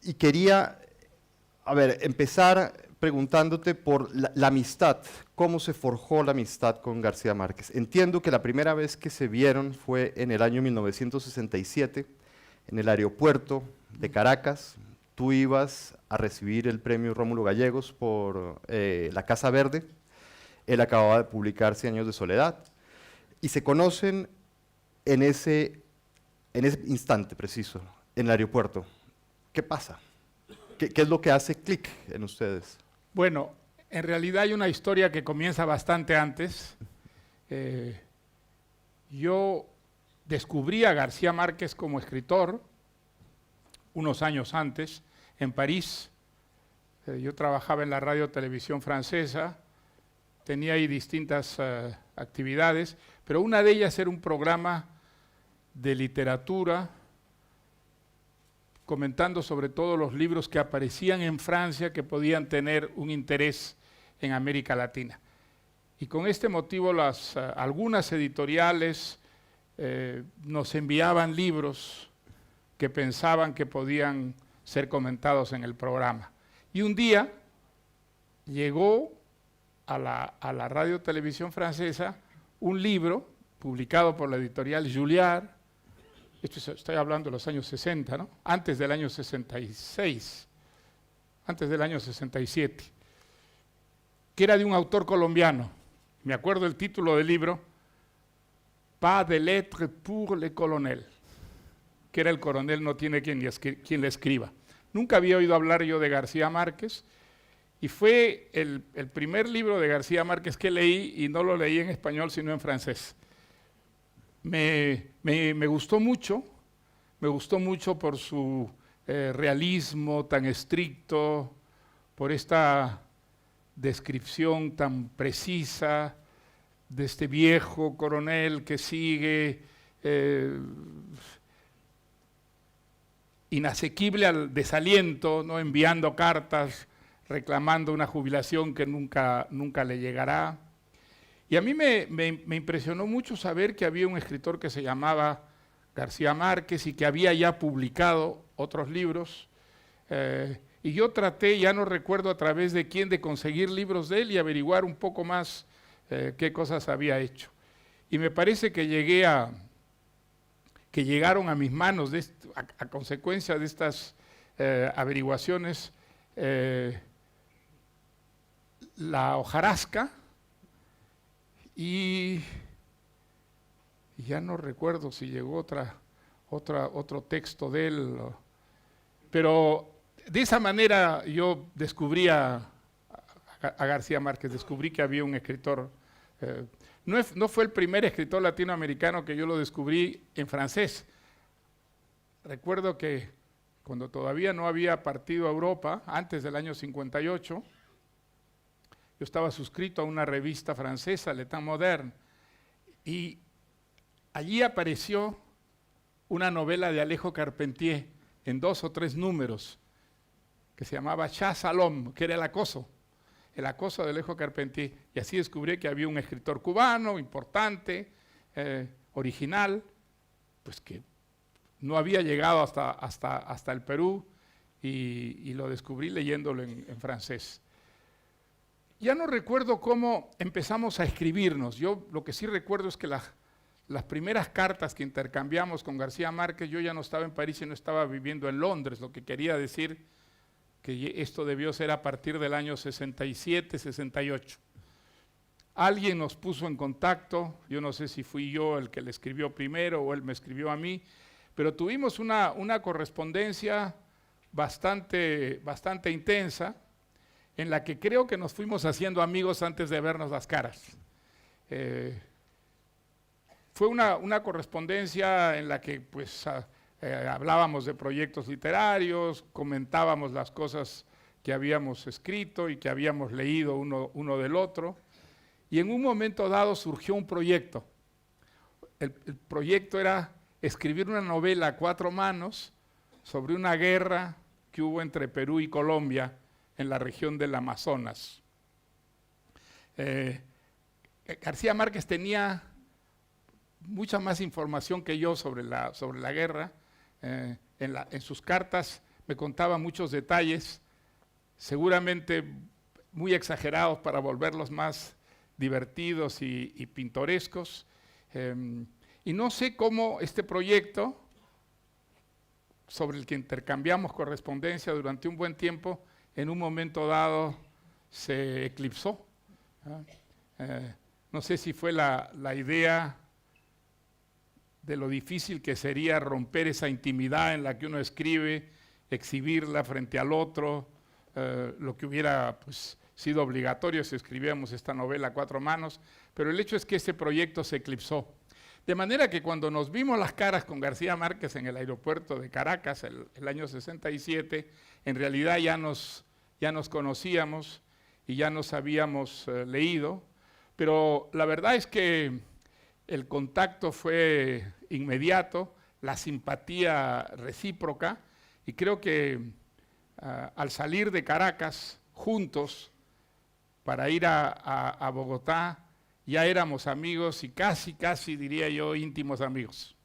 y quería, a ver, empezar preguntándote por la amistad, cómo se forjó la amistad con García Márquez. Entiendo que la primera vez que se vieron fue en el año 1967, en el aeropuerto de Caracas. Tú ibas a recibir el premio Rómulo Gallegos por La Casa Verde. Él acababa de publicar Cien años de soledad. Y se conocen en ese instante preciso, en el aeropuerto. ¿Qué pasa? ¿Qué es lo que hace clic en ustedes? Bueno, en realidad hay una historia que comienza bastante antes. Yo descubrí a García Márquez como escritor unos años antes, en París. Yo trabajaba en la radio televisión francesa, tenía ahí distintas actividades, pero una de ellas era un programa de literatura, comentando sobre todo los libros que aparecían en Francia que podían tener un interés en América Latina. Y con este motivo algunas editoriales nos enviaban libros que pensaban que podían ser comentados en el programa. Y un día llegó a la radio televisión francesa un libro publicado por la editorial Julliard. Estoy hablando de los años 60, ¿no? Antes del año 66, antes del año 67, que era de un autor colombiano. Me acuerdo el título del libro, Pas de lettres pour le colonel, que era el coronel no tiene quien le escriba. Nunca había oído hablar yo de García Márquez, y fue el primer libro de García Márquez que leí, y no lo leí en español sino en francés. Me gustó mucho por su realismo tan estricto, por esta descripción tan precisa de este viejo coronel que sigue inasequible al desaliento, ¿no? Enviando cartas, reclamando una jubilación que nunca le llegará. Y a mí me impresionó mucho saber que había un escritor que se llamaba García Márquez y que había ya publicado otros libros. Y yo traté, ya no recuerdo a través de quién, de conseguir libros de él y averiguar un poco más qué cosas había hecho. Y me parece que llegaron a mis manos a consecuencia de estas averiguaciones la hojarasca, y ya no recuerdo si llegó otro texto de él, pero de esa manera yo descubrí a García Márquez, descubrí que había un escritor. No fue el primer escritor latinoamericano que yo lo descubrí en francés. Recuerdo que cuando todavía no había partido a Europa, antes del año 58, yo estaba suscrito a una revista francesa, Le Temps Moderne, y allí apareció una novela de Alejo Carpentier en 2 o 3 números, que se llamaba Chasse à l'homme, que era el acoso de Alejo Carpentier. Y así descubrí que había un escritor cubano importante, original, pues que no había llegado hasta el Perú, y lo descubrí leyéndolo en francés. Ya no recuerdo cómo empezamos a escribirnos. Yo lo que sí recuerdo es que las primeras cartas que intercambiamos con García Márquez, yo ya no estaba en París y no estaba viviendo en Londres, lo que quería decir que esto debió ser a partir del año 67, 68. Alguien nos puso en contacto, yo no sé si fui yo el que le escribió primero o él me escribió a mí, pero tuvimos una correspondencia bastante intensa, en la que creo que nos fuimos haciendo amigos antes de vernos las caras. Fue una correspondencia en la que pues, hablábamos de proyectos literarios, comentábamos las cosas que habíamos escrito y que habíamos leído uno del otro, y en un momento dado surgió un proyecto. El proyecto era escribir una novela a 4 manos sobre una guerra que hubo entre Perú y Colombia en la región del Amazonas. García Márquez tenía mucha más información que yo sobre la guerra. En sus cartas me contaba muchos detalles, seguramente muy exagerados para volverlos más divertidos y pintorescos. Y no sé cómo este proyecto, sobre el que intercambiamos correspondencia durante un buen tiempo, en un momento dado se eclipsó. No sé si fue la idea de lo difícil que sería romper esa intimidad en la que uno escribe, exhibirla frente al otro, lo que hubiera pues, sido obligatorio si escribíamos esta novela a 4 manos, pero el hecho es que ese proyecto se eclipsó. De manera que cuando nos vimos las caras con García Márquez en el aeropuerto de Caracas el año 67, en realidad ya nos conocíamos y ya nos habíamos leído, pero la verdad es que el contacto fue inmediato, la simpatía recíproca, y creo que al salir de Caracas juntos para ir a Bogotá, ya éramos amigos y casi diría yo íntimos amigos.